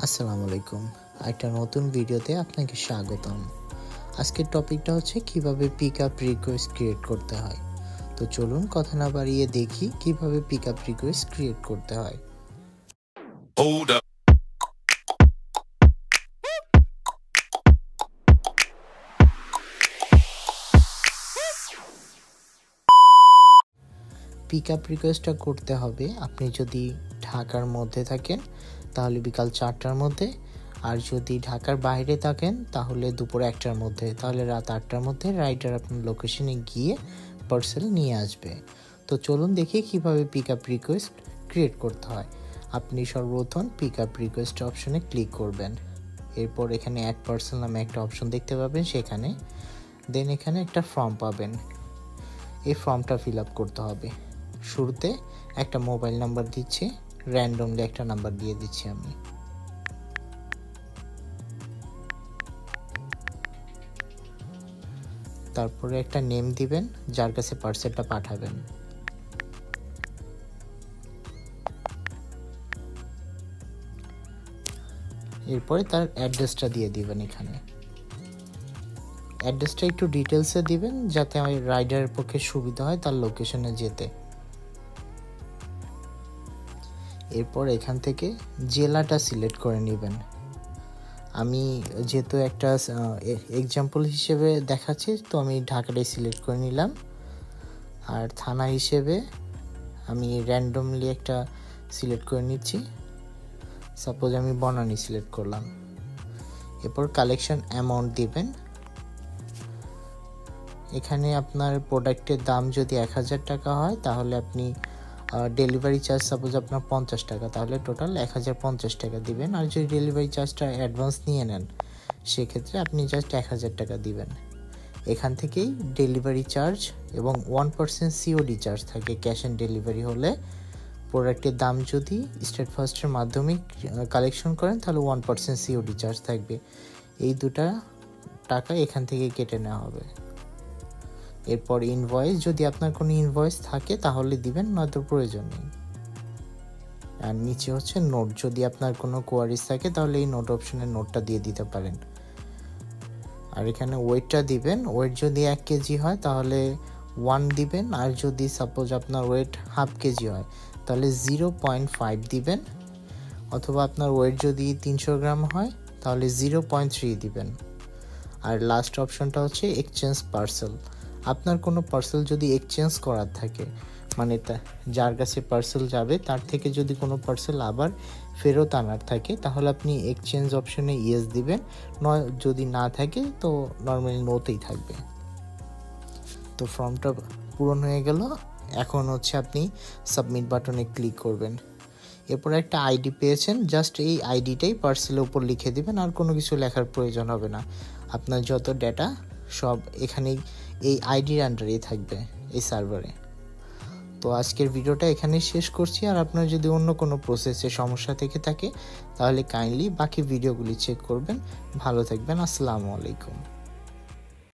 আসসালামু আলাইকুম। একটা নতুন ভিডিওতে আপনাকে স্বাগতম। আজকের টপিকটা হচ্ছে কিভাবে পিকআপ রিকোয়েস্ট ক্রিয়েট করতে হয়। তো চলুন কথা না বাড়িয়ে দেখি কিভাবে পিকআপ রিকোয়েস্ট ক্রিয়েট করতে হয়। Hold up. পিকআপ রিকোয়েস্টটা করতে হবে আপনি যদি ঢাকার মধ্যে থাকেন তাহলে বিকাল 4টার মধ্যে, আর যদি ঢাকার বাইরে থাকেন তাহলে দুপুর 1টার মধ্যে, তাহলে রাত 8টার মধ্যে রাইডার আপনার লোকেশনে গিয়ে পার্সেল নিয়ে আসবে। তো চলুন দেখি কিভাবে পিকআপ রিকোয়েস্ট ক্রিয়েট করতে হয়। আপনি সর্বপ্রথম পিকআপ রিকোয়েস্ট অপশনে ক্লিক করবেন। এরপর এখানে অ্যাড পার্সেল নামে একটা অপশন দেখতে পাবেন, সেখানে দেন এখানে একটা ফর্ম পাবেন। এই ফর্মটা ফিল আপ করতে হবে। শুরুতে একটা মোবাইল নাম্বার দিচ্ছি, র্যান্ডমলি একটা নাম্বার দিয়ে দিচ্ছি আমি। তারপরে একটা নেম দিবেন যার কাছে পার্সেলটা পাঠাবেন। এরপরে তার অ্যাড্রেসটা দিয়ে দিবেন। এখানে অ্যাড্রেসটা একটু ডিটেলসে দিবেন যাতে আমার রাইডারের পক্ষে সুবিধা হয় তার লোকেশনে যেতে। এরপর এখান থেকে জেলাটা সিলেক্ট করে নেবেন। আমি যেহেতু একটা এক্সাম্পল হিসেবে দেখাচ্ছি, তো আমি ঢাকাটাই সিলেক্ট করে নিলাম। আর থানা হিসেবে আমি র্যান্ডমলি একটা সিলেক্ট করে নিচ্ছি, সাপোজ আমি বনানী সিলেক্ট করলাম। এরপর কালেকশন অ্যামাউন্ট দিবেন। এখানে আপনার প্রোডাক্টের দাম যদি 1000 টাকা হয় তাহলে আপনি ডেলিভারি চার্জ সাপোজ আপনার 50 টাকা, তাহলে টোটাল 1050 টাকা দিবেন। আর যদি ডেলিভারি চার্জটা অ্যাডভান্স নিয়ে নেন সেক্ষেত্রে আপনি জাস্ট 1000 টাকা দিবেন। এখান থেকেই ডেলিভারি চার্জ এবং 1% সিওডি চার্জ থাকে ক্যাশ অন ডেলিভারি হলে। প্রোডাক্টের দাম যদি স্টেট ফার্স্টের মাধ্যমে কালেকশন করেন তাহলে 1% সিওডি চার্জ থাকবে। এই দুটা টাকা এখান থেকে কেটে নেওয়া হবে। এরপর ইনভয়েস, যদি আপনার কোনো ইনভয়েস থাকে তাহলে দিবেন, নয়তো প্রয়োজন নেই। আর নিচে হচ্ছে নোট, যদি আপনার কোনো কোয়ারিজ থাকে তাহলে এই নোট অপশনে নোটটা দিয়ে দিতে পারেন। আর এখানে ওয়েটটা দিবেন। ওয়েট যদি 1 কেজি হয় তাহলে 1 দিবেন, আর যদি সাপোজ আপনার ওয়েট হাফ কেজি হয় তাহলে 0.5 দিবেন, অথবা আপনার ওয়েট যদি 300 গ্রাম হয় তাহলে 0.3 দিবেন। আর লাস্ট অপশনটা হচ্ছে এক্সচেঞ্জ পার্সেল। আপনার কোনো পার্সেল যদি এক্সচেঞ্জ করার থাকে, মানে যার কাছে পার্সেল যাবে তার থেকে যদি কোনো পার্সেল আবার ফেরত আনার থাকে তাহলে আপনি এক্সচেঞ্জ অপশনে ইয়েস দিবেন, নয় যদি না থাকে তো নর্মালি নোতেই থাকবে। তো ফর্মটা পূরণ হয়ে গেল। এখন হচ্ছে আপনি সাবমিট বাটনে ক্লিক করবেন। এরপর একটা আইডি পেয়েছেন, জাস্ট এই আইডিটাই পার্সেলের উপর লিখে দিবেন, আর কোনো কিছু লেখার প্রয়োজন হবে না। আপনার যত ডেটা সব এখানেই এই আইডির আন্ডারেই থাকবে এই সার্ভারে। তো আজকের ভিডিওটা এখানেই শেষ করছি। আর আপনার যদি অন্য কোনো প্রসেসে সমস্যা থেকে থাকে তাহলে কাইন্ডলি বাকি ভিডিওগুলি চেক করবেন। ভালো থাকবেন। আসসালামু আলাইকুম।